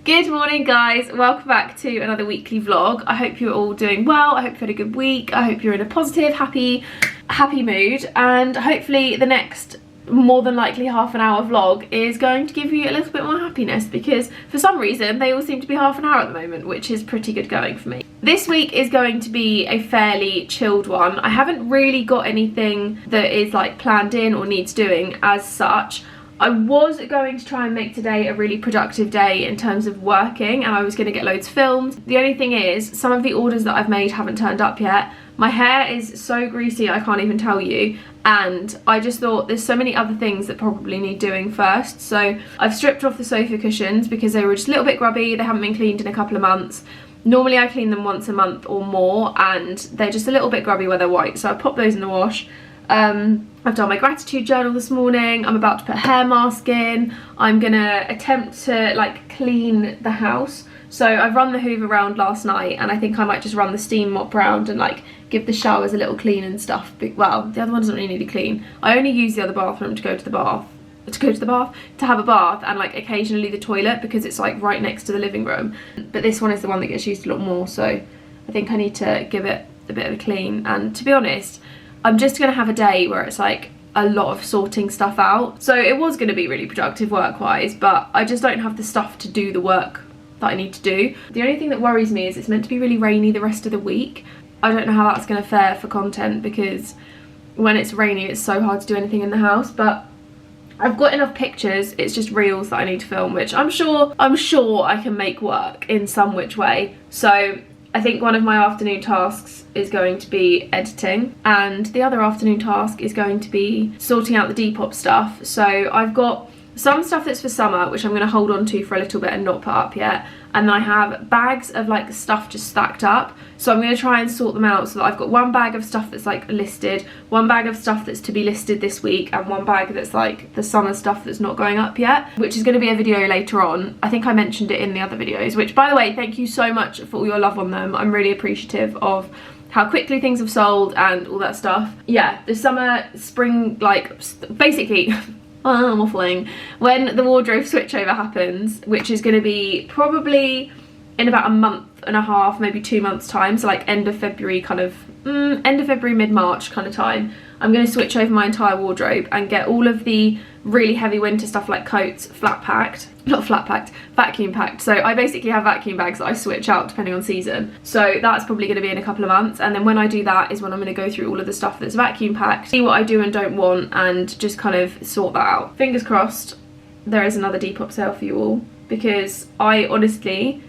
Good morning guys, welcome back to another weekly vlog. I hope you're all doing well, I hope you had a good week, I hope you're in a positive, happy mood, and hopefully the next more than likely half an hour vlog is going to give you a little bit more happiness, because for some reason they all seem to be half an hour at the moment, which is pretty good going for me. This week is going to be a fairly chilled one. I haven't really got anything that is like planned in or needs doing as such. I was going to try and make today a really productive day in terms of working, and I was going to get loads filmed. The only thing is, some of the orders that I've made haven't turned up yet. My hair is so greasy I can't even tell you, and I just thought there's so many other things that probably need doing first. So I've stripped off the sofa cushions because they were just a little bit grubby, they haven't been cleaned in a couple of months. Normally I clean them once a month or more, and they're just a little bit grubby where they're white, so I popped those in the wash. I've done my gratitude journal this morning. I'm about to put a hair mask in. I'm gonna attempt to like clean the house. So I've run the hoover round last night, and I think I might just run the steam mop round and like give the showers a little clean and stuff. Well, the other one doesn't really need a clean. I only use the other bathroom to have a bath, and like occasionally the toilet, because it's like right next to the living room. But this one is the one that gets used a lot more, so I think I need to give it a bit of a clean. And to be honest, I'm just gonna have a day where it's like a lot of sorting stuff out. So it was gonna be really productive work-wise, but I just don't have the stuff to do the work that I need to do. The only thing that worries me is it's meant to be really rainy the rest of the week. I don't know how that's gonna fare for content, because when it's rainy it's so hard to do anything in the house, but I've got enough pictures. It's just reels that I need to film, which I'm sure I can make work in some which way. So I think one of my afternoon tasks is going to be editing, and the other afternoon task is going to be sorting out the Depop stuff. So I've got some stuff that's for summer, which I'm going to hold on to for a little bit and not put up yet, and then I have bags of like stuff just stacked up, so I'm going to try and sort them out so that I've got one bag of stuff that's like listed, one bag of stuff that's to be listed this week, and one bag that's like the summer stuff that's not going up yet, which is going to be a video later on. I think I mentioned it in the other videos, which by the way, thank you so much for all your love on them. I'm really appreciative of how quickly things have sold and all that stuff. Yeah, the summer, spring, like basically I'm waffling. When the wardrobe switchover happens, which is going to be probably in about a month and a half, maybe 2 months time, so like end of February kind of, end of February, mid-March kind of time, I'm going to switch over my entire wardrobe and get all of the really heavy winter stuff like coats vacuum packed. So I basically have vacuum bags that I switch out depending on season. So that's probably going to be in a couple of months, and then when I do that is when I'm going to go through all of the stuff that's vacuum packed, see what I do and don't want, and just kind of sort that out. Fingers crossed there is another Depop sale for you all, because I honestly,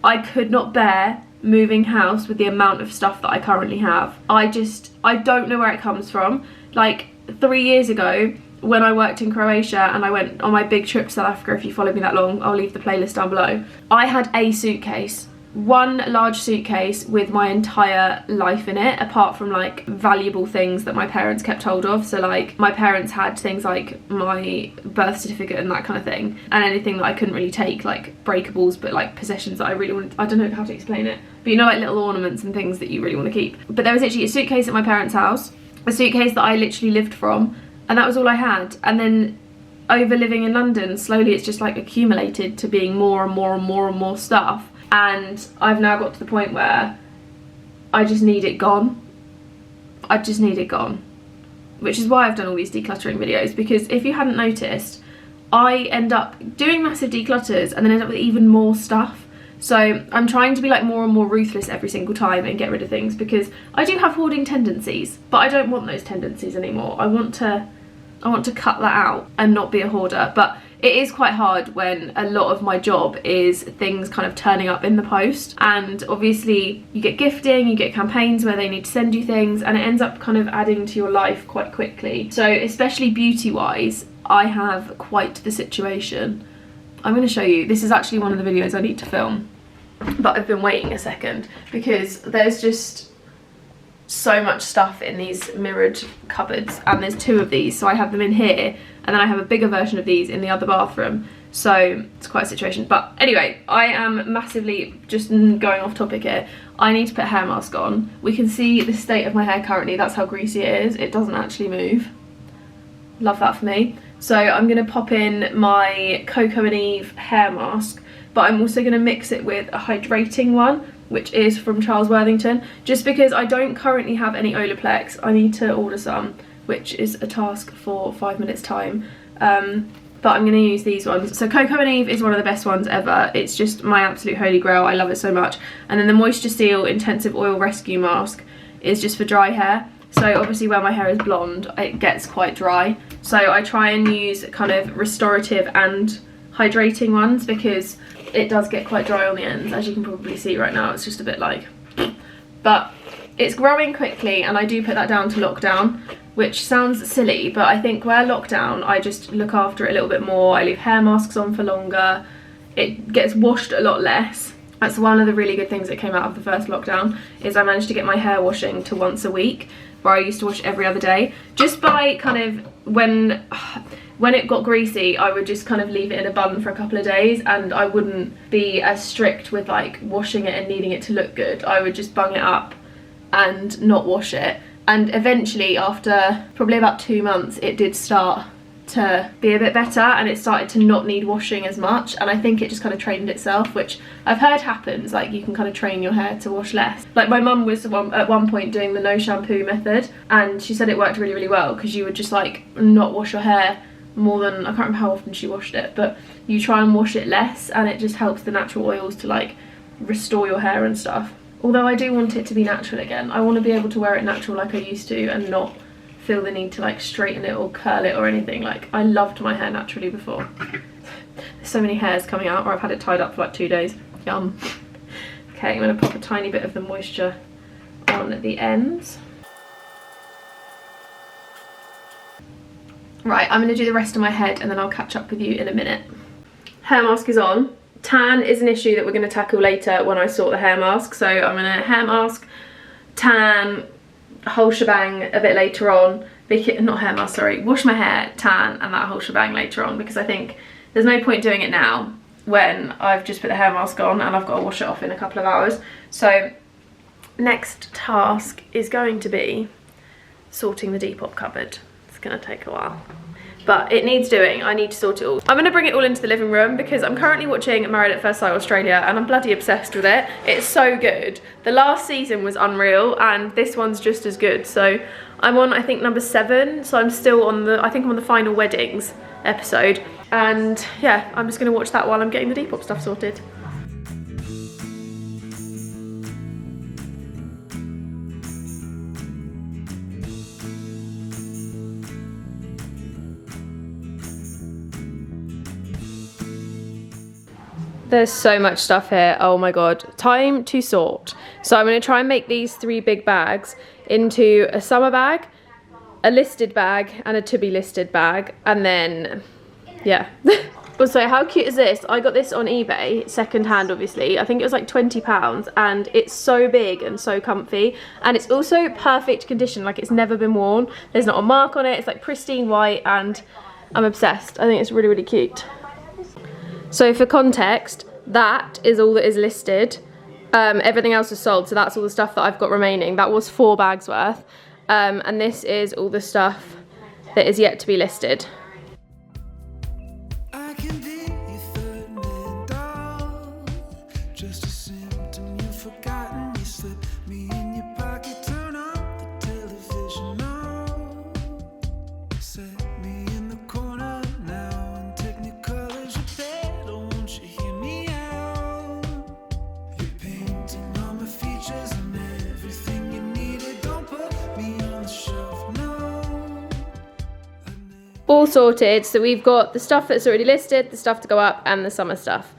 I could not bear moving house with the amount of stuff that I currently have. I don't know where it comes from. Like 3 years ago, when I worked in Croatia and I went on my big trip to South Africa, if you followed me that long, I'll leave the playlist down below. I had a suitcase, one large suitcase with my entire life in it, apart from like valuable things that my parents kept hold of. So like my parents had things like my birth certificate and that kind of thing, and anything that I couldn't really take, like breakables, but like possessions that I really wanted. I don't know how to explain it, but you know, like little ornaments and things that you really want to keep. But there was actually a suitcase at my parents' house, a suitcase that I literally lived from, and that was all I had. And then over living in London, slowly it's just like accumulated to being more and more and more and more stuff. And I've now got to the point where I just need it gone. I just need it gone. Which is why I've done all these decluttering videos, because if you hadn't noticed, I end up doing massive declutters and then end up with even more stuff. So I'm trying to be like more and more ruthless every single time and get rid of things, because I do have hoarding tendencies, but I don't want those tendencies anymore. I want to cut that out and not be a hoarder. But it is quite hard when a lot of my job is things kind of turning up in the post, and obviously you get gifting, you get campaigns where they need to send you things, and it ends up kind of adding to your life quite quickly. So especially beauty wise, I have quite the situation. I'm going to show you. This is actually one of the videos I need to film, but I've been waiting a second because there's just so much stuff in these mirrored cupboards, and there's 2 of these, so I have them in here, and then I have a bigger version of these in the other bathroom. So it's quite a situation. But anyway, I am massively just going off topic here. I need to put a hair mask on. We can see the state of my hair currently. That's how greasy it is. It doesn't actually move. Love that for me. So I'm going to pop in my Coco and Eve hair mask but I'm also going to mix it with a hydrating one, which is from Charles Worthington, just because I don't currently have any Olaplex. I need to order some, which is a task for 5 minutes time. But I'm going to use these ones. So Cocoa and Eve is one of the best ones ever. It's just my absolute holy grail. I love it so much. And then the Moisture Seal Intensive Oil Rescue Mask is just for dry hair. So obviously where my hair is blonde, it gets quite dry. So I try and use kind of restorative and hydrating ones, because it does get quite dry on the ends, as you can probably see right now. It's just a bit like, but it's growing quickly, and I do put that down to lockdown, which sounds silly, but I think where lockdown, I just look after it a little bit more. I leave hair masks on for longer. It gets washed a lot less. That's one of the really good things that came out of the first lockdown, is I managed to get my hair washing to once a week, where I used to wash every other day. Just by kind of, when it got greasy, I would just kind of leave it in a bun for a couple of days, and I wouldn't be as strict with like washing it and needing it to look good. I would just bung it up and not wash it. And eventually, after probably about 2 months, it did start to be a bit better, and it started to not need washing as much, and I think it just kind of trained itself, which I've heard happens. Like, you can kind of train your hair to wash less. Like, my mum was at one point doing the no shampoo method, and she said it worked really, really well, because you would just like not wash your hair more than, I can't remember how often she washed it, but you try and wash it less, and it just helps the natural oils to like restore your hair and stuff. Although I do want it to be natural again. I want to be able to wear it natural like I used to, and not feel the need to like straighten it or curl it or anything. Like, I loved my hair naturally before. There's so many hairs coming out, or I've had it tied up for like 2 days. Yum. Okay, I'm going to pop a tiny bit of the moisture on the ends. Right, I'm going to do the rest of my head, and then I'll catch up with you in a minute. Hair mask is on. Tan is an issue that we're going to tackle later when I sort the hair mask. So I'm going to hair mask, tan, whole shebang a bit later on. Not hair mask, sorry. Wash my hair, tan, and that whole shebang later on, because I think there's no point doing it now when I've just put the hair mask on and I've got to wash it off in a couple of hours. So next task is going to be sorting the Depop cupboard. It's going to take a while, but it needs doing. I need to sort it all. I'm going to bring it all into the living room, because I'm currently watching Married at First Sight Australia, and I'm bloody obsessed with it. It's so good. The last season was unreal, and this one's just as good. So I'm on, I think, number 7, so I'm still on the, I think I'm on the final weddings episode, and yeah, I'm just going to watch that while I'm getting the Depop stuff sorted. There's so much stuff here, oh my god. Time to sort. So I'm going to try and make these 3 big bags into a summer bag, a listed bag, and a to be listed bag, and then, yeah. Also, how cute is this? I got this on eBay, second hand obviously. I think it was like £20, and it's so big and so comfy, and it's also perfect condition, like it's never been worn. There's not a mark on it, it's like pristine white, and I'm obsessed. I think it's really, really cute. So for context, that is all that is listed. Everything else is sold, so that's all the stuff that I've got remaining. That was 4 bags worth. And this is all the stuff that is yet to be listed. All sorted, so we've got the stuff that's already listed, the stuff to go up, and the summer stuff.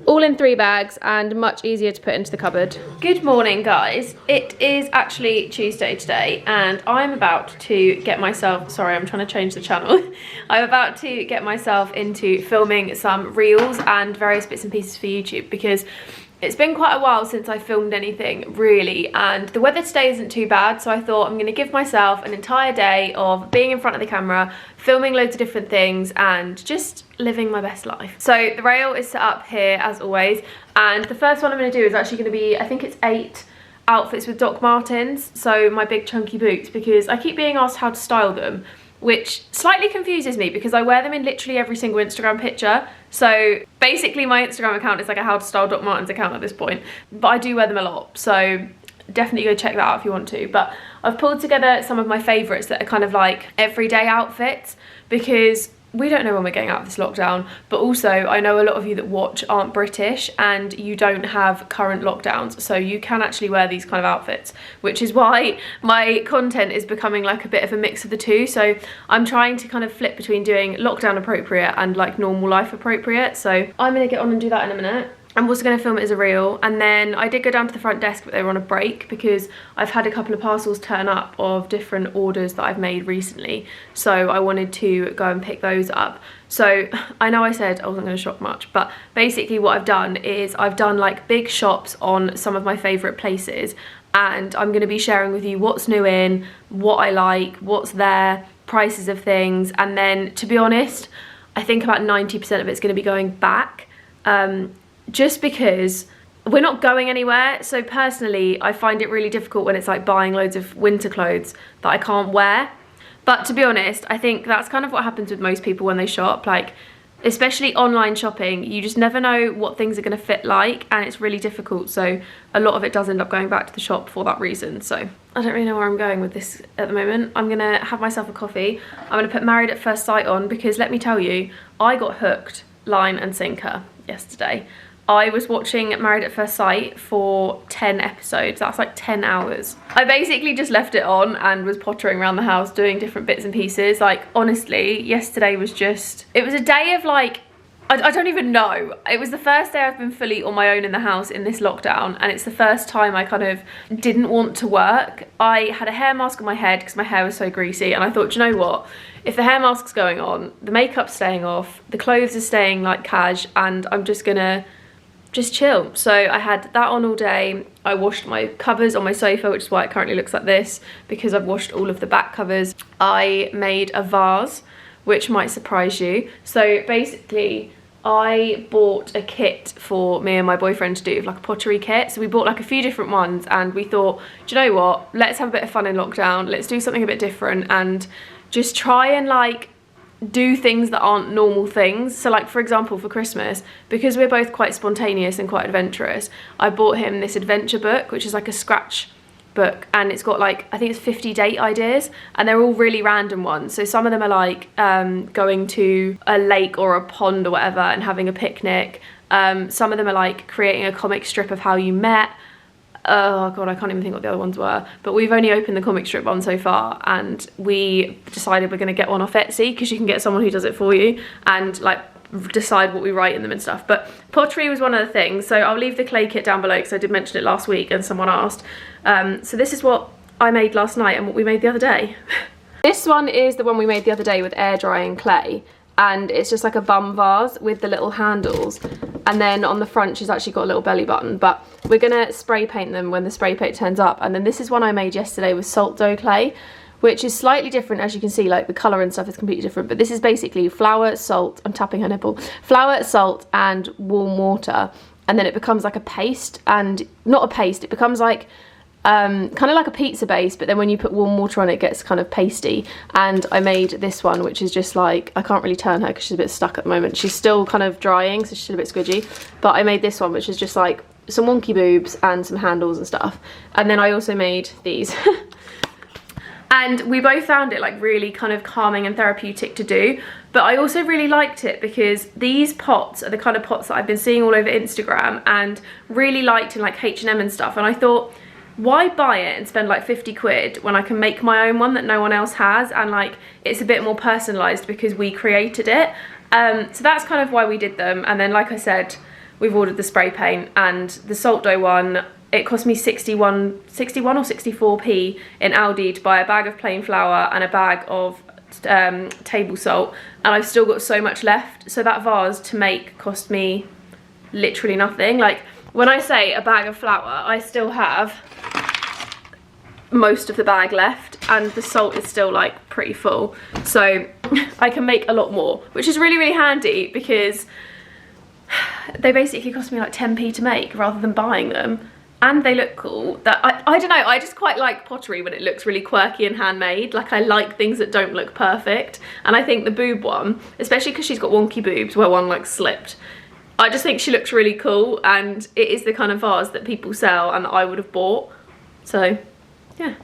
All in 3 bags, and much easier to put into the cupboard. Good morning, guys. It is actually Tuesday today, and I'm about to get myself, sorry, I'm trying to change the channel. I'm about to get myself into filming some reels and various bits and pieces for YouTube, because it's been quite a while since I filmed anything, really, and the weather today isn't too bad, so I thought I'm going to give myself an entire day of being in front of the camera, filming loads of different things, and just living my best life. So the rail is set up here, as always, and the first one I'm going to do is actually going to be, I think it's 8 outfits with Doc Martens, so my big chunky boots, because I keep being asked how to style them, which slightly confuses me because I wear them in literally every single Instagram picture. So basically my Instagram account is like a howtostyle.martins account at this point, but I do wear them a lot. So definitely go check that out if you want to. But I've pulled together some of my favourites that are kind of like everyday outfits, because we don't know when we're getting out of this lockdown, but also I know a lot of you that watch aren't British and you don't have current lockdowns, so you can actually wear these kind of outfits, which is why my content is becoming like a bit of a mix of the two. So I'm trying to kind of flip between doing lockdown appropriate and like normal life appropriate. So I'm gonna get on and do that in a minute. I'm also going to film it as a reel, and then I did go down to the front desk, but they were on a break because I've had a couple of parcels turn up of different orders that I've made recently, so I wanted to go and pick those up. So I know I said I wasn't going to shop much, but basically what I've done is I've done like big shops on some of my favourite places, and I'm going to be sharing with you what's new in, what I like, what's there, prices of things, and then to be honest, I think about 90% of it's going to be going back. Just because we're not going anywhere. So personally, I find it really difficult when it's like buying loads of winter clothes that I can't wear. But to be honest, I think that's kind of what happens with most people when they shop. Like, especially online shopping, you just never know what things are going to fit like, and it's really difficult. So a lot of it does end up going back to the shop for that reason. So I don't really know where I'm going with this at the moment. I'm going to have myself a coffee. I'm going to put Married at First Sight on, because let me tell you, I got hooked line and sinker yesterday. I was watching Married at First Sight for 10 episodes. That's like 10 hours. I basically just left it on and was pottering around the house doing different bits and pieces. Like, honestly, yesterday was just, it was a day of like, I don't even know. It was the first day I've been fully on my own in the house in this lockdown, and it's the first time I kind of didn't want to work. I had a hair mask on my head because my hair was so greasy, and I thought, do you know what? If the hair mask's going on, the makeup's staying off, the clothes are staying like cash, and I'm just gonna just chill. So I had that on all day. I washed my covers on my sofa, which is why it currently looks like this, because I've washed all of the back covers. I made a vase, which might surprise you. So basically, I bought a kit for me and my boyfriend to do, like a pottery kit. So we bought like a few different ones, and we thought, do you know what? Let's have a bit of fun in lockdown. Let's do something a bit different and just try and like do things that aren't normal things. So like, for example, for Christmas, because we're both quite spontaneous and quite adventurous, I bought him this adventure book, which is like a scratch book, and it's got like, I think it's 50 date ideas, and they're all really random ones. So some of them are like going to a lake or a pond or whatever and having a picnic. Some of them are like creating a comic strip of how you met. Oh god, I can't even think what the other ones were, but we've only opened the comic strip one so far, and we decided we're going to get one off Etsy, because you can get someone who does it for you and like decide what we write in them and stuff. But pottery was one of the things, so I'll leave the clay kit down below because I did mention it last week and someone asked. So this is what I made last night and what we made the other day. This one is the one we made the other day with air drying clay, and it's just like a bum vase with the little handles, and then on the front she's actually got a little belly button, but we're gonna spray paint them when the spray paint turns up. And then this is one I made yesterday with salt dough clay, which is slightly different. As you can see, like the colour and stuff is completely different, but this is basically flour, salt, I'm tapping her nipple, flour, salt and warm water, and then it becomes like a paste, and not a paste, it becomes like kind of like a pizza base, but then when you put warm water on it, it gets kind of pasty. And I made this one, which is just like, I can't really turn her because she's a bit stuck at the moment, she's still kind of drying, so she's still a bit squidgy, but I made this one, which is just like some wonky boobs and some handles and stuff. And then I also made these and we both found it like really kind of calming and therapeutic to do. But I also really liked it because these pots are the kind of pots that I've been seeing all over Instagram and really liked in like H&M and stuff, and I thought, why buy it and spend like 50 quid when I can make my own one that no one else has, and like it's a bit more personalised because we created it. So that's kind of why we did them. And then like I said, we've ordered the spray paint, and the salt dough one, it cost me 61 or 64p in Aldi to buy a bag of plain flour and a bag of table salt, and I've still got so much left. So that vase to make cost me literally nothing. Like, when I say a bag of flour, I still have most of the bag left, and the salt is still like pretty full, so I can make a lot more, which is really, really handy because they basically cost me like 10p to make rather than buying them. and they look cool. That I don't know, I just quite like pottery when it looks really quirky and handmade. Like I like things that don't look perfect, and I think the boob one, especially because she's got wonky boobs where one like slipped, I just think she looks really cool, and it is the kind of vase that people sell and that I would have bought. So yeah.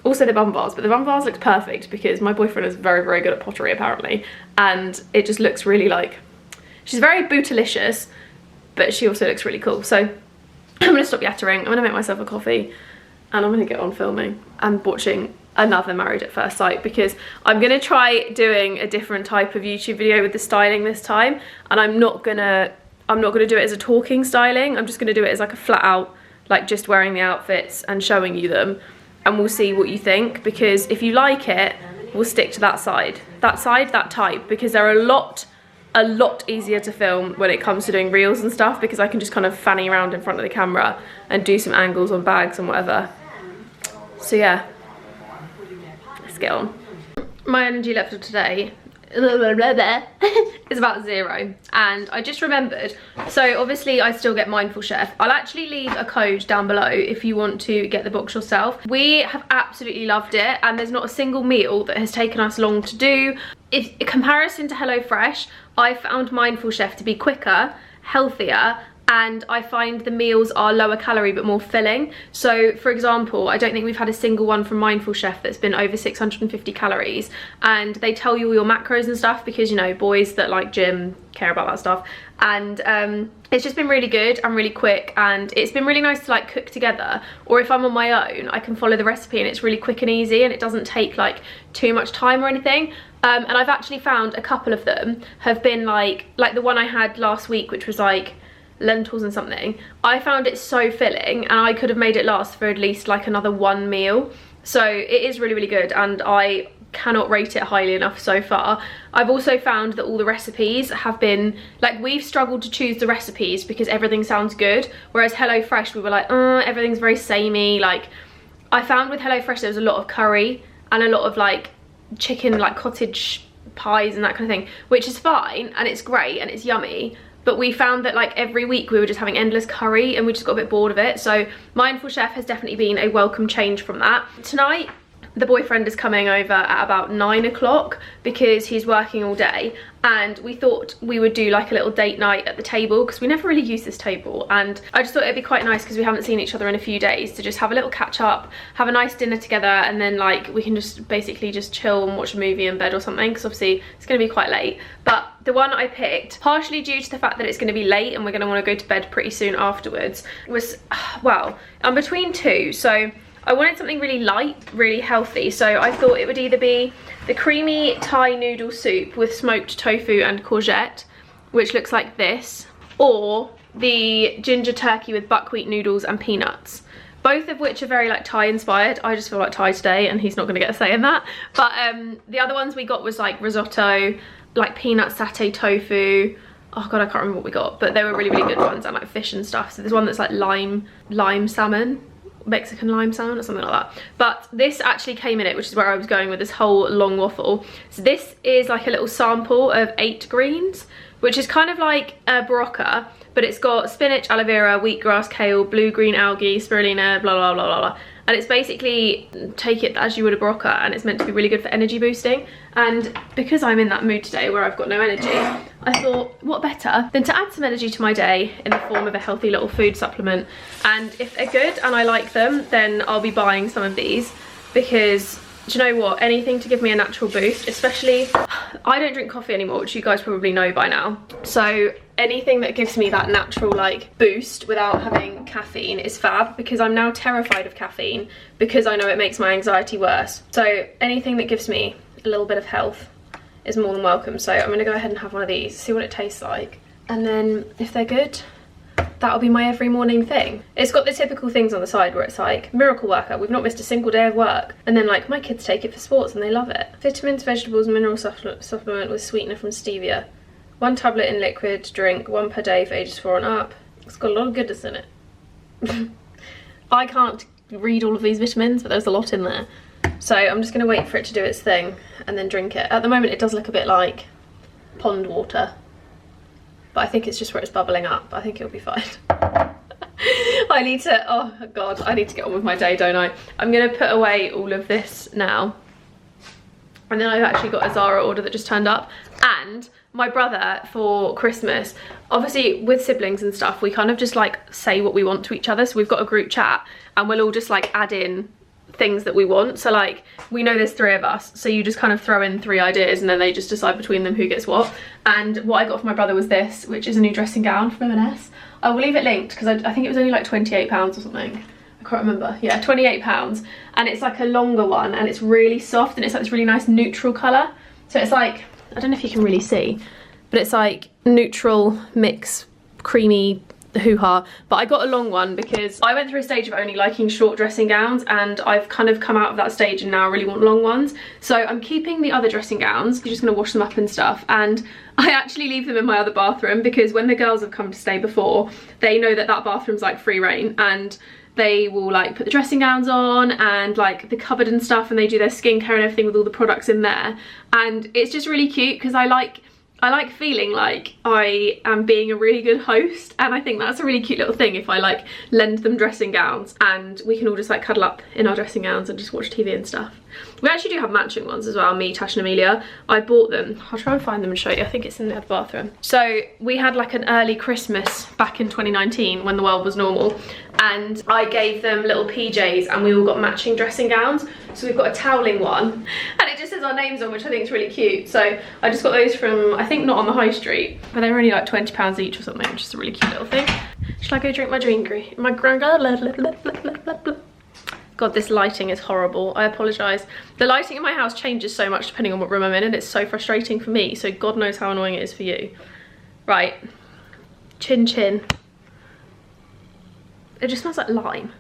Also the bum vase, but the bum vase looks perfect because my boyfriend is very, very good at pottery apparently, and it just looks really like, she's very bootylicious, but she also looks really cool. So I'm gonna stop yattering, I'm gonna make myself a coffee, and I'm gonna get on filming and watching another Married at First Sight, because I'm gonna try doing a different type of YouTube video with the styling this time, and I'm not gonna do it as a talking styling. I'm just gonna do it as like a flat out, like just wearing the outfits and showing you them, and we'll see what you think, because if you like it, we'll stick to that type, because they're a lot easier to film when it comes to doing reels and stuff, because I can just kind of fanny around in front of the camera and do some angles on bags and whatever. So yeah, let's get on. My energy level today is about 0, and I just remembered, so obviously I still get Mindful Chef. I'll actually leave a code down below if you want to get the box yourself. We have absolutely loved it, and there's not a single meal that has taken us long to do. In comparison to HelloFresh, I found Mindful Chef to be quicker, healthier, and I find the meals are lower calorie but more filling. So for example, I don't think we've had a single one from Mindful Chef that's been over 650 calories, and they tell you all your macros and stuff, because you know, boys that like gym care about that stuff. And it's just been really good and really quick, and it's been really nice to like cook together, or if I'm on my own I can follow the recipe and it's really quick and easy, and it doesn't take like too much time or anything. And I've actually found a couple of them have been like the one I had last week, which was like lentils and something. I found it so filling, and I could have made it last for at least like another one meal. So it is really, really good, and I cannot rate it highly enough so far. I've also found that all the recipes have been like, we've struggled to choose the recipes because everything sounds good, whereas HelloFresh we were like, everything's very samey. Like I found with HelloFresh there was a lot of curry and a lot of like chicken, like cottage pies and that kind of thing, which is fine and it's great and it's yummy, but we found that like every week we were just having endless curry and we just got a bit bored of it. So Mindful Chef has definitely been a welcome change from that. Tonight the boyfriend is coming over at about 9 o'clock because he's working all day, and we thought we would do like a little date night at the table, because we never really use this table, and I just thought it'd be quite nice because we haven't seen each other in a few days to just have a little catch up, have a nice dinner together, and then like we can just basically just chill and watch a movie in bed or something, because obviously it's going to be quite late. But the one I picked, partially due to the fact that it's going to be late and we're going to want to go to bed pretty soon afterwards, was, well, I'm between two. So I wanted something really light, really healthy, so I thought it would either be the creamy Thai noodle soup with smoked tofu and courgette, which looks like this, or the ginger turkey with buckwheat noodles and peanuts, both of which are very like Thai inspired. I just feel like Thai today and he's not going to get a say in that. But the other ones we got was like risotto, like peanut satay tofu, oh god I can't remember what we got, but they were really, really good ones, and like fish and stuff. So there's one that's like lime salmon, Mexican lime salmon or something like that. But this actually came in it, which is where I was going with this whole long waffle. So this is like a little sample of 8 greens, which is kind of like a barocca, but it's got spinach, aloe vera, wheatgrass, kale, blue-green algae, spirulina, blah blah blah blah blah. And it's basically, take it as you would a barocca, and it's meant to be really good for energy boosting. And because I'm in that mood today where I've got no energy, I thought what better than to add some energy to my day in the form of a healthy little food supplement. And if they're good and I like them, then I'll be buying some of these, because do you know what, anything to give me a natural boost, especially I don't drink coffee anymore, which you guys probably know by now, so anything that gives me that natural like boost without having caffeine is fab, because I'm now terrified of caffeine because I know it makes my anxiety worse. So anything that gives me a little bit of health is more than welcome. So I'm gonna go ahead and have one of these, see what it tastes like, and then if they're good, that'll be my every morning thing. It's got the typical things on the side where it's like miracle worker, we've not missed a single day of work, and then like my kids take it for sports and they love it. Vitamins, vegetables, mineral supplement with sweetener from stevia. 1 tablet in liquid, drink 1 per day for ages 4 and up. It's got a lot of goodness in it. I can't read all of these vitamins, but there's a lot in there. So I'm just gonna wait for it to do its thing and then drink it. At the moment it does look a bit like pond water, but I think it's just where it's bubbling up. I think it'll be fine. I I need to, oh God, I need to get on with my day, don't I? I'm gonna put away all of this now. And then I've actually got a Zara order that just turned up. And my brother, for Christmas, obviously with siblings and stuff, we kind of just like say what we want to each other. So we've got a group chat and we'll all just like add in things that we want. So like, we know there's 3 of us, so you just kind of throw in 3 ideas and then they just decide between them who gets what. And what I got for my brother was this, which is a new dressing gown from M&S. I will leave it linked because I think it was only like £28 or something. I can't remember. Yeah, £28. And it's like a longer one and it's really soft and it's like this really nice neutral colour. So it's like, I don't know if you can really see, but it's like neutral mix, creamy hoo-ha. But I got a long one because I went through a stage of only liking short dressing gowns and I've kind of come out of that stage and now I really want long ones. So I'm keeping the other dressing gowns. I'm just gonna wash them up and stuff. And I actually leave them in my other bathroom because when the girls have come to stay before, they know that that bathroom's like free reign, and they will like put the dressing gowns on and like the cupboard and stuff, and they do their skincare and everything with all the products in there. And it's just really cute because I like feeling like I am being a really good host, and I think that's a really cute little thing if I like lend them dressing gowns and we can all just like cuddle up in our dressing gowns and just watch TV and stuff. We actually do have matching ones as well, me, Tash and Amelia. I bought them. I'll try and find them and show you. I think it's in the other bathroom. So we had like an early Christmas back in 2019 when the world was normal, and I gave them little PJs and we all got matching dressing gowns. So we've got a toweling one and it just says our names on, which I think is really cute. So I just got those from, I think, not on the high street, but they were only like £20 each or something, which is a really cute little thing. Shall I go drink my drink? My God, this lighting is horrible. I apologise. The lighting in my house changes so much depending on what room I'm in, and it's so frustrating for me, so God knows how annoying it is for you. Right, chin chin. It just smells like lime.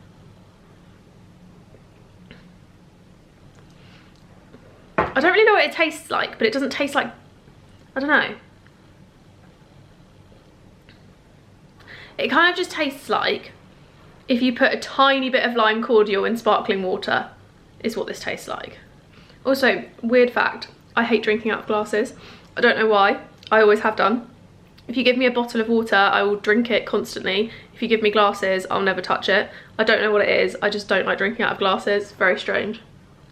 I don't really know what it tastes like, but it doesn't taste like, I don't know. It kind of just tastes like if you put a tiny bit of lime cordial in sparkling water, is what this tastes like. Also, weird fact, I hate drinking out of glasses. I don't know why, I always have done. If you give me a bottle of water, I will drink it constantly. If you give me glasses, I'll never touch it. I don't know what it is, I just don't like drinking out of glasses. Very strange.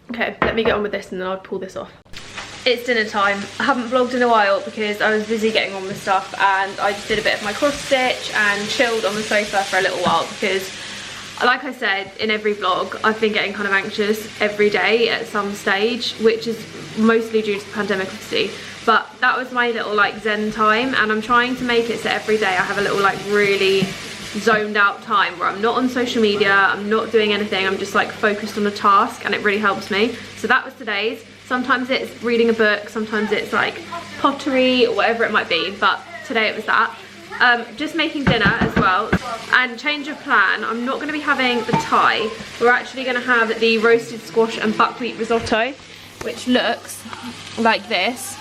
Okay, let me get on with this and then I'll pull this off. It's dinner time. I haven't vlogged in a while because I was busy getting on with stuff, and I just did a bit of my cross stitch and chilled on the sofa for a little while because, like I said in every vlog, I've been getting kind of anxious every day at some stage, which is mostly due to the pandemic obviously, but that was my little like zen time, and I'm trying to make it so every day I have a little like really zoned out time where I'm not on social media, I'm not doing anything, I'm just like focused on a task, and it really helps me. So that was today's. Sometimes it's reading a book, sometimes it's like pottery or whatever it might be, but today it was that. Just making dinner as well. And change of plan, I'm not going to be having the Thai. We're actually going to have the roasted squash and buckwheat risotto, which looks like this.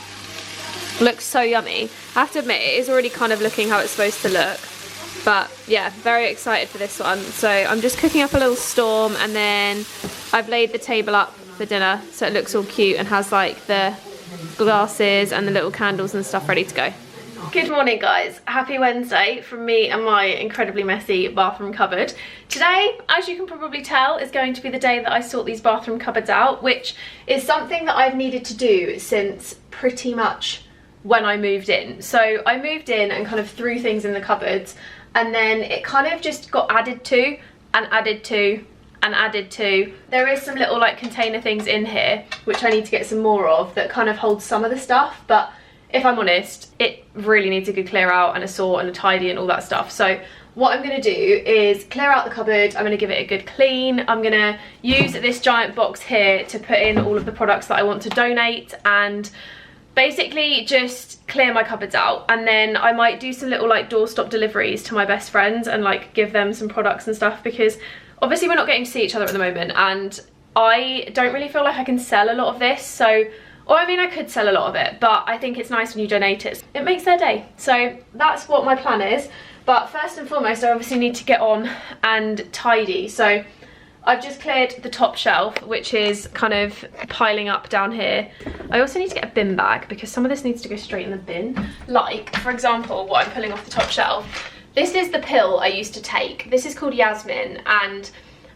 Looks so yummy. I have to admit, it is already kind of looking how it's supposed to look. But yeah, very excited for this one. So I'm just cooking up a little storm, and then I've laid the table up for dinner so it looks all cute and has like the glasses and the little candles and stuff ready to go. Good morning guys, happy Wednesday from me and my incredibly messy bathroom cupboard. Today, as you can probably tell, is going to be the day that I sort these bathroom cupboards out, which is something that I've needed to do since pretty much when I moved in. So I moved in and kind of threw things in the cupboards, and then it kind of just got added to and added to and added to. There is some little like container things in here which I need to get some more of that kind of hold some of the stuff, but if I'm honest, it really needs a good clear out and a sort and a tidy and all that stuff. So what I'm going to do is clear out the cupboard, I'm going to give it a good clean, I'm going to use this giant box here to put in all of the products that I want to donate, and basically just clear my cupboards out. And then I might do some little like doorstop deliveries to my best friends and like give them some products and stuff, because obviously we're not getting to see each other at the moment and I don't really feel like I can sell a lot of this. So, or I mean, I could sell a lot of it, but I think it's nice when you donate it. It makes their day. So that's what my plan is. But first and foremost, I obviously need to get on and tidy. So I've just cleared the top shelf, which is kind of piling up down here. I also need to get a bin bag because some of this needs to go straight in the bin. Like, for example, what I'm pulling off the top shelf. This is the pill I used to take. This is called Yasmin, and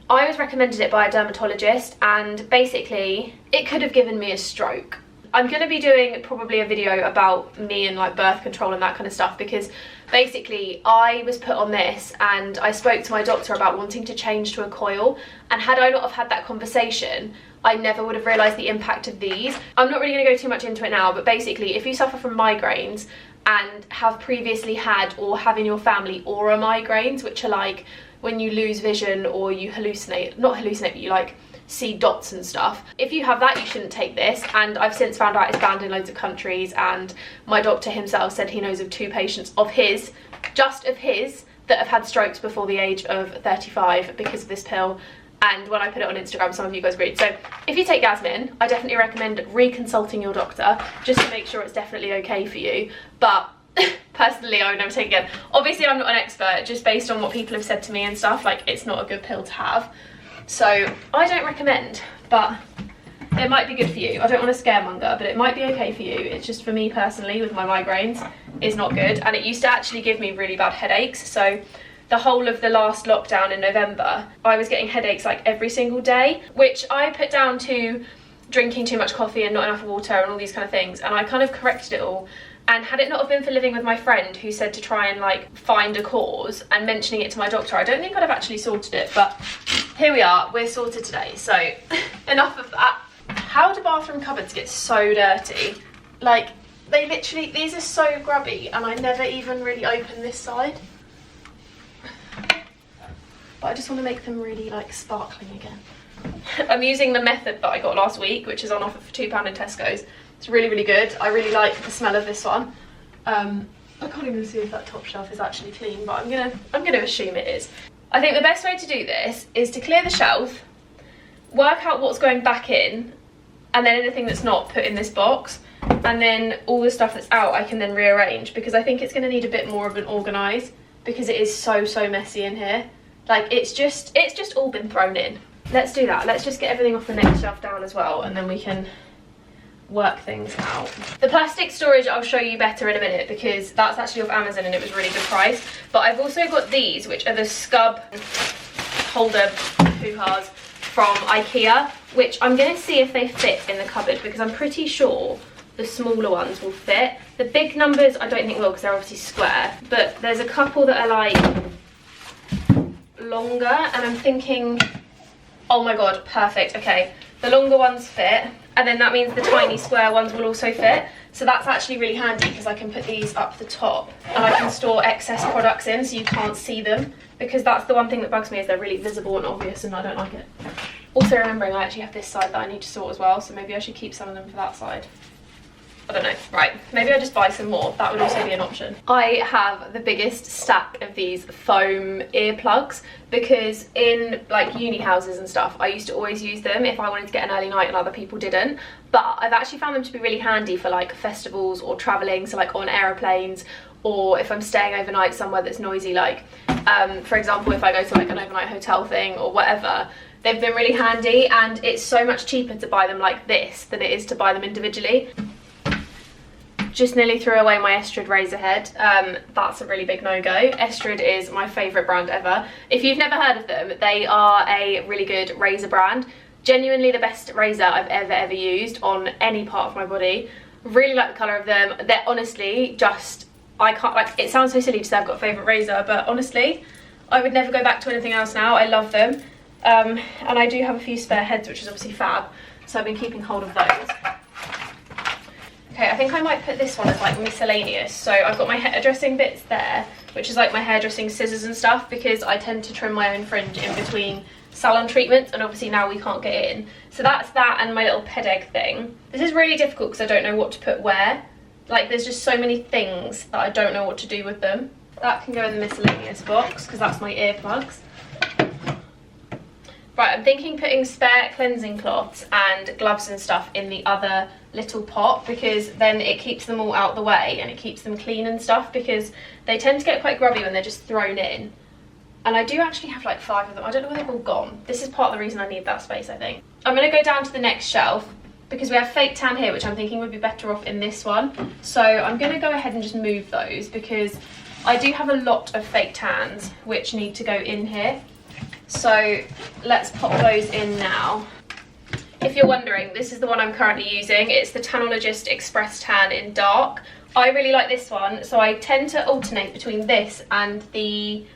I was recommended it by a dermatologist, and basically it could have given me a stroke. I'm going to be doing probably a video about me and like birth control and that kind of stuff, because basically I was put on this and I spoke to my doctor about wanting to change to a coil, and had I not have had that conversation, I never would have realised the impact of these. I'm not really going to go too much into it now, but basically if you suffer from migraines and have previously had or have in your family aura migraines, which are like when you lose vision or you hallucinate, not hallucinate, but you like see dots and stuff. If you have that, you shouldn't take this, and I've since found out it's banned in loads of countries, and my doctor himself said he knows of 2 patients of his, just of his, that have had strokes before the age of 35 because of this pill. And when I put it on Instagram, some of you guys agreed. So if you take Yasmin, I definitely recommend reconsulting your doctor just to make sure it's definitely okay for you. But personally, I would never take it again. Obviously, I'm not an expert, just based on what people have said to me and stuff, like it's not a good pill to have. So I don't recommend, but it might be good for you. I don't want to scaremonger, but it might be okay for you. It's just for me personally, with my migraines, is not good. And it used to actually give me really bad headaches. So the whole of the last lockdown in November, I was getting headaches like every single day, which I put down to drinking too much coffee and not enough water and all these kind of things. And I kind of corrected it all. And had it not have been for living with my friend who said to try and like find a cause and mentioning it to my doctor, I don't think I'd have actually sorted it. But here we are, we're sorted today. So enough of that. How do bathroom cupboards get so dirty? Like, they literally, these are so grubby, and I never even really open this side. But I just want to make them really like sparkling again. I'm using the Method that I got last week, which is on offer for £2 in Tesco's. It's really, really good. I really like the smell of this one. I can't even see if that top shelf is actually clean, but I'm gonna assume it is. I think the best way to do this is to clear the shelf, work out what's going back in, and then anything that's not, put in this box, and then all the stuff that's out I can then rearrange, because I think it's gonna need a bit more of an organise, because it is so messy in here. Like, it's just all been thrown in. Let's do that. Let's just get everything off the next shelf down as well, and then we can work things out. The plastic storage I'll show you better in a minute, because that's actually off Amazon and it was a really good price. But I've also got these, which are the Skubbe holder hoo-has from Ikea, which I'm going to see if they fit in the cupboard, because I'm pretty sure the smaller ones will fit. The big numbers I don't think will, because they're obviously square, but there's a couple that are like longer, and I'm thinking, oh my god, perfect, okay, the longer ones fit, and then that means the tiny square ones will also fit. So that's actually really handy, because I can put these up the top and I can store excess products in so you can't see them, because that's the one thing that bugs me, is they're really visible and obvious, and I don't like it. Also remembering I actually have this side that I need to sort as well, so maybe I should keep some of them for that side. I don't know. Right, maybe I just buy some more. That would also be an option. I have the biggest stack of these foam earplugs, because in like uni houses and stuff, I used to always use them if I wanted to get an early night and other people didn't. But I've actually found them to be really handy for like festivals or traveling, so like on aeroplanes, or if I'm staying overnight somewhere that's noisy, like for example, if I go to like an overnight hotel thing or whatever. They've been really handy, and it's so much cheaper to buy them like this than it is to buy them individually. Just nearly threw away my Estrid razor head. That's a really big no-go. Estrid is my favourite brand ever. If you've never heard of them, they are a really good razor brand. Genuinely the best razor I've ever used on any part of my body. Really like the colour of them. They're honestly just, I can't, like, it sounds so silly to say I've got a favourite razor, but honestly, I would never go back to anything else now. I love them. And I do have a few spare heads, which is obviously fab, so I've been keeping hold of those. Okay, I think I might put this one as like miscellaneous. So I've got my hairdressing bits there, which is like my hairdressing scissors and stuff, because I tend to trim my own fringe in between salon treatments, and obviously now we can't get in. So that's that, and my little ped egg thing. This is really difficult because I don't know what to put where. Like, there's just so many things that I don't know what to do with them. That can go in the miscellaneous box, because that's my earplugs. Right, I'm thinking putting spare cleansing cloths and gloves and stuff in the other little pot, because then it keeps them all out the way and it keeps them clean and stuff, because they tend to get quite grubby when they're just thrown in. And I do actually have like 5 of them. I don't know where they've all gone. This is part of the reason I need that space, I think. I'm going to go down to the next shelf, because we have fake tan here, which I'm thinking would be better off in this one. So I'm going to go ahead and just move those, because I do have a lot of fake tans which need to go in here. So let's pop those in now. If you're wondering, this is the one I'm currently using. It's the Tanologist Express Tan in dark. I really like this one, so I tend to alternate between this and the,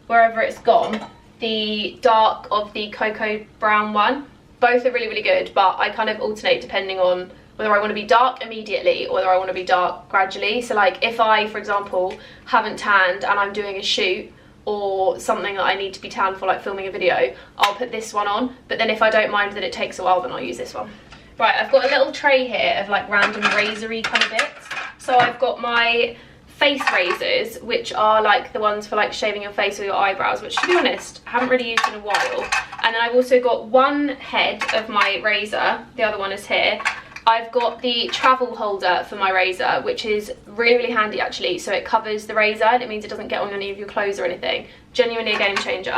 wherever it's gone, the dark of the cocoa brown one. Both are really, really good, but I kind of alternate depending on whether I want to be dark immediately or whether I want to be dark gradually. So like if I, for example, haven't tanned and I'm doing a shoot or something that I need to be tanned for, like filming a video, I'll put this one on. But then if I don't mind that it takes a while, then I'll use this one. Right, I've got a little tray here of like random razory kind of bits. So I've got my face razors, which are like the ones for like shaving your face or your eyebrows, which to be honest, I haven't really used in a while. And then I've also got one head of my razor, the other one is here. I've got the travel holder for my razor, which is really, really handy actually. So it covers the razor and it means it doesn't get on any of your clothes or anything. Genuinely a game changer.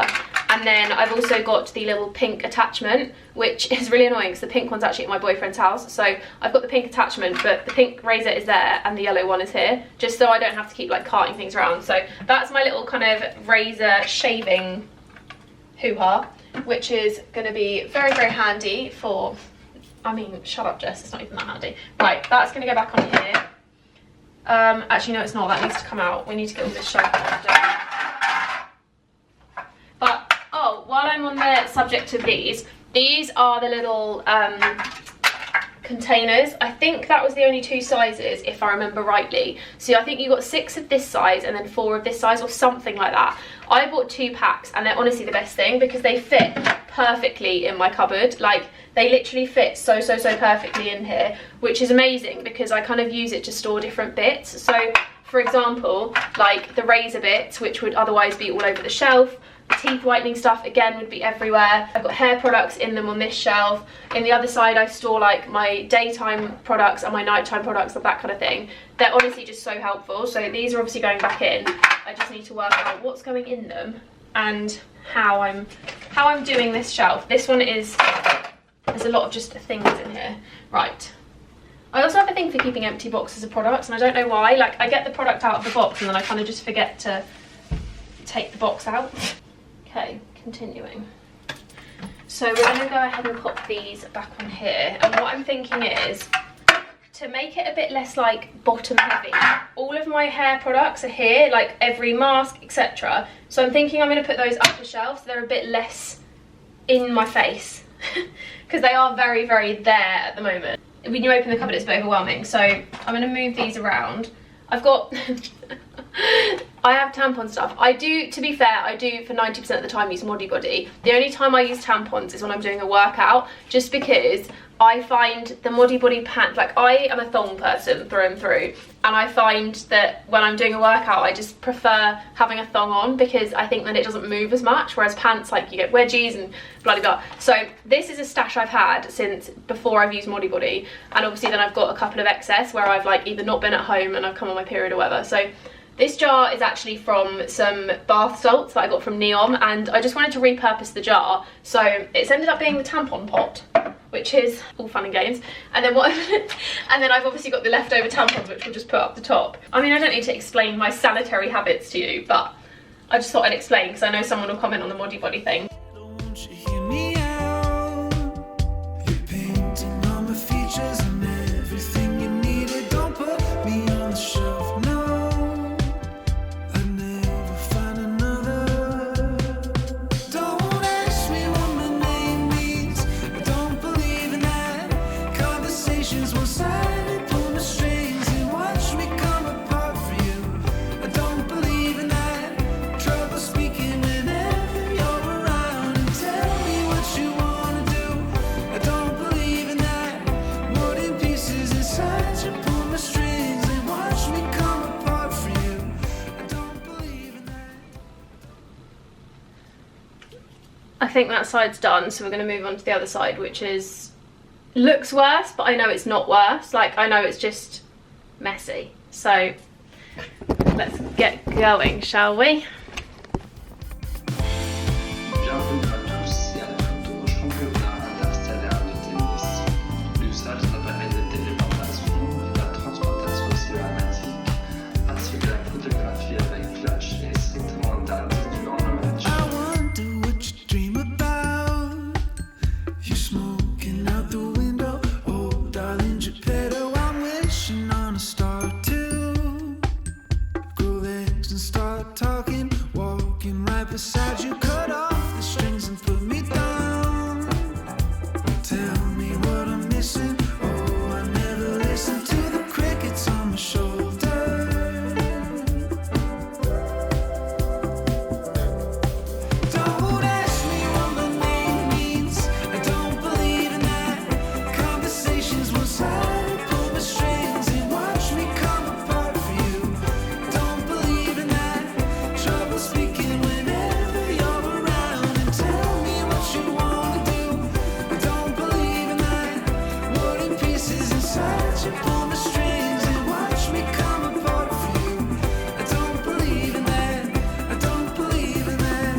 And then I've also got the little pink attachment, which is really annoying because the pink one's actually at my boyfriend's house. So I've got the pink attachment, but the pink razor is there and the yellow one is here, just so I don't have to keep like carting things around. So that's my little kind of razor shaving hoo-ha, which is going to be very, very handy for... I mean, shut up, Jess, it's not even that handy. Right, that's going to go back on here. Actually, no, it's not. That needs to come out. We need to get all this shelf out. But, oh, while I'm on the subject of these are the little containers. I think that was the only 2 sizes, if I remember rightly. So I think you got 6 of this size and then 4 of this size or something like that. I bought 2 packs and they're honestly the best thing because they fit perfectly in my cupboard. Like, they literally fit so perfectly in here, which is amazing because I kind of use it to store different bits. So for example, like the razor bits, which would otherwise be all over the shelf, the teeth whitening stuff again would be everywhere. I've got hair products in them on this shelf. In the other side I store like my daytime products and my nighttime products, that kind of thing. They're honestly just so helpful. So these are obviously going back in. I just need to work out what's going in them and how I'm doing this shelf. This one is, there's a lot of just things in here. Right. I also have a thing for keeping empty boxes of products, and I don't know why. Like, I get the product out of the box and then I kind of just forget to take the box out. Okay, continuing. So we're going to go ahead and pop these back on here. And what I'm thinking is, to make it a bit less like bottom heavy, all of my hair products are here, like every mask, etc. So I'm thinking I'm going to put those up the shelf so they're a bit less in my face. Because they are very, very there at the moment. When you open the cupboard, it's a bit overwhelming. So I'm going to move these around. I've got... I have tampon stuff. I do, to be fair, I do for 90% of the time use Modibody. The only time I use tampons is when I'm doing a workout, just because I find the Modibody pants, like I am a thong person through and through, and I find that when I'm doing a workout I just prefer having a thong on because I think that it doesn't move as much, whereas pants, like, you get wedgies and blah blah blah. So this is a stash I've had since before I've used Modibody, and obviously then I've got a couple of excess where I've like either not been at home and I've come on my period or whatever. So this jar is actually from some bath salts that I got from Neom, and I just wanted to repurpose the jar. So it's ended up being the tampon pot, which is all fun and games. And then and then I've obviously got the leftover tampons, which we'll just put up the top. I mean, I don't need to explain my sanitary habits to you, but I just thought I'd explain because I know someone will comment on the Modibody thing. I think that side's done, so we're going to move on to the other side, which is looks worse, but I know it's not worse. Like, I know it's just messy. So let's get going, shall we? Bienvenue à tous et à toutes au championnat interstellaire de tennis. L'usage d'appareils de téléportation et la transportation cinématique, ainsi que la photographie avec la beside you, cut off the strings and put me down. Tell me what I'm missing. Oh, I never listen to the crickets on my shoulder. Don't ask me what my name means. I don't believe in that. Conversations will side, pull my strings and watch me come apart for you. Don't believe in that. Trouble speaking whenever you're around and tell me what you wanna do. I don't believe in that. War in pieces inside you, pull my strings and watch me come apart for you. I don't believe in that. I don't believe in that.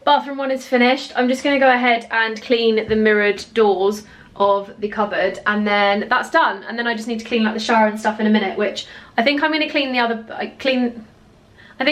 Bathroom 1 is finished. I'm just going to go ahead and clean the mirrored doors of the cupboard, and then that's done. And then I just need to clean like the shower and stuff in a minute, which I think I'm going to clean the other I think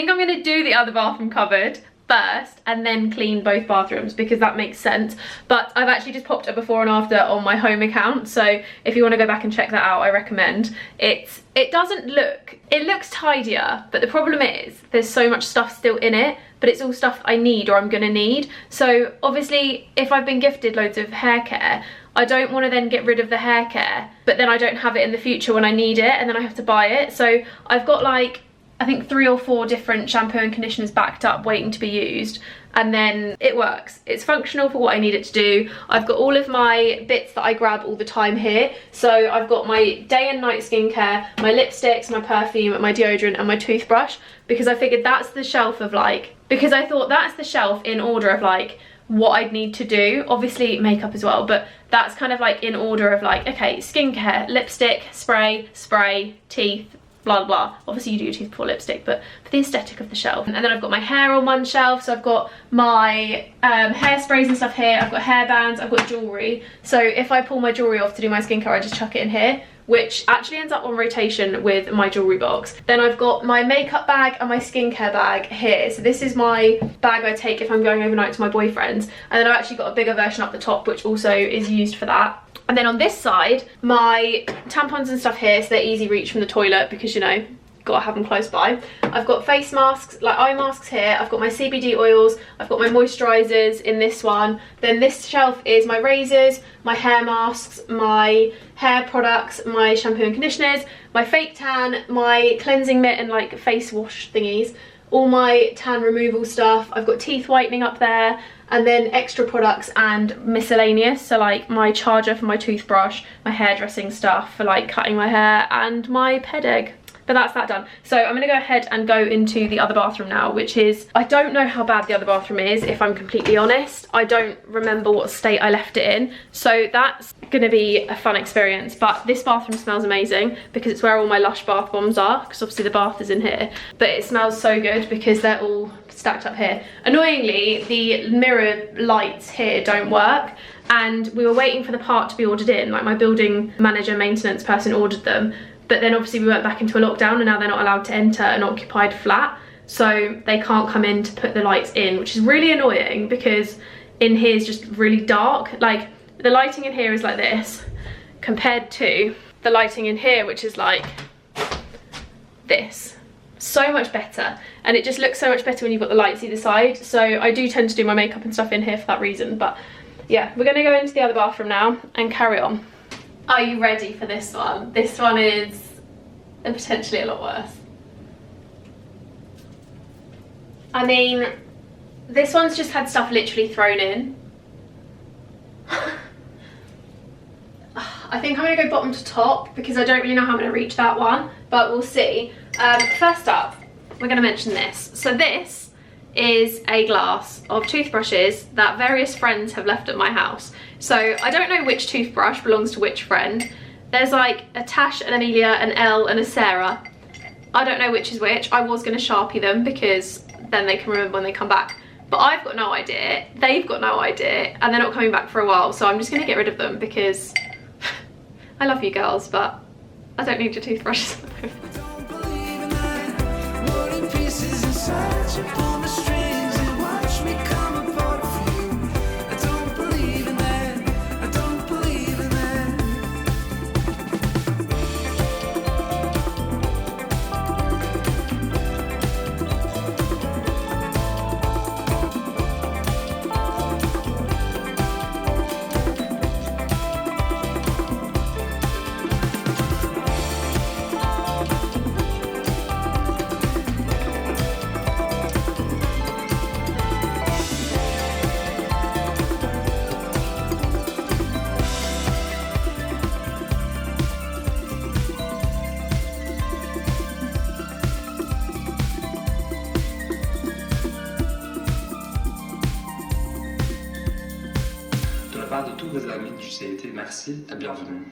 I'm going to do the other bathroom cupboard first and then clean both bathrooms, because that makes sense. But I've actually just popped a before and after on my home account, so if you want to go back and check that out, I recommend. It doesn't look, it looks tidier, but the problem is there's so much stuff still in it, but it's all stuff I need or I'm gonna need. So obviously if I've been gifted loads of hair care, I don't want to then get rid of the hair care, but then I don't have it in the future when I need it, and then I have to buy it. So I've got like, I think 3 or 4 different shampoo and conditioners backed up waiting to be used, and then it works. It's functional for what I need it to do. I've got all of my bits that I grab all the time here. So I've got my day and night skincare, my lipsticks, my perfume, my deodorant and my toothbrush, because I figured that's the shelf of like, because I thought that's the shelf in order of like what I'd need to do. Obviously makeup as well, but that's kind of like in order of like, okay, skincare, lipstick, spray, teeth, blah blah. Obviously you do your teeth before lipstick, but for the aesthetic of the shelf. And then I've got my hair on one shelf, so I've got my hairsprays and stuff here, I've got hairbands, I've got jewellery. So if I pull my jewellery off to do my skincare, I just chuck it in here, which actually ends up on rotation with my jewellery box. Then I've got my makeup bag and my skincare bag here. So this is my bag I take if I'm going overnight to my boyfriend's, and then I've actually got a bigger version up the top which also is used for that. And then on this side, my tampons and stuff here, so they're easy reach from the toilet, because you know, gotta have them close by. I've got face masks, like eye masks here. I've got my CBD oils. I've got my moisturisers in this one. Then this shelf is my razors, my hair masks, my hair products, my shampoo and conditioners, my fake tan, my cleansing mitt and like face wash thingies, all my tan removal stuff. I've got teeth whitening up there, and then extra products and miscellaneous, so like my charger for my toothbrush, my hairdressing stuff for like cutting my hair, and my ped egg. But that's that done. So I'm gonna go ahead and go into the other bathroom now, which is, I don't know how bad the other bathroom is, if I'm completely honest. I don't remember what state I left it in, so that's gonna be a fun experience. But this bathroom smells amazing because it's where all my Lush bath bombs are, because obviously the bath is in here, but it smells so good because they're all stacked up here. Annoyingly, the mirror lights here don't work, and we were waiting for the part to be ordered in, like my building manager maintenance person ordered them, but then obviously we went back into a lockdown and now they're not allowed to enter an occupied flat, so they can't come in to put the lights in, which is really annoying because in here is just really dark. Like the lighting in here is like this compared to the lighting in here, which is like this. So much better, and it just looks so much better when you've got the lights either side. So I do tend to do my makeup and stuff in here for that reason. But yeah, we're gonna go into the other bathroom now and carry on. Are you ready for this one? This one is potentially a lot worse. I mean, this one's just had stuff literally thrown in. I think I'm gonna go bottom to top because I don't really know how I'm gonna reach that one, but we'll see. First up, we're gonna mention this. So this is a glass of toothbrushes that various friends have left at my house. So I don't know which toothbrush belongs to which friend. There's like a Tash, an Amelia, an Elle and a Sarah. I don't know which is which. I was gonna Sharpie them because then they can remember when they come back. But I've got no idea, they've got no idea, and they're not coming back for a while, so I'm just gonna get rid of them because I love you girls, but I don't need your toothbrushes at the moment. Pieces inside you, pull the strings and watch me come apart for you. part de tous vos amis du CIT, merci et bienvenue.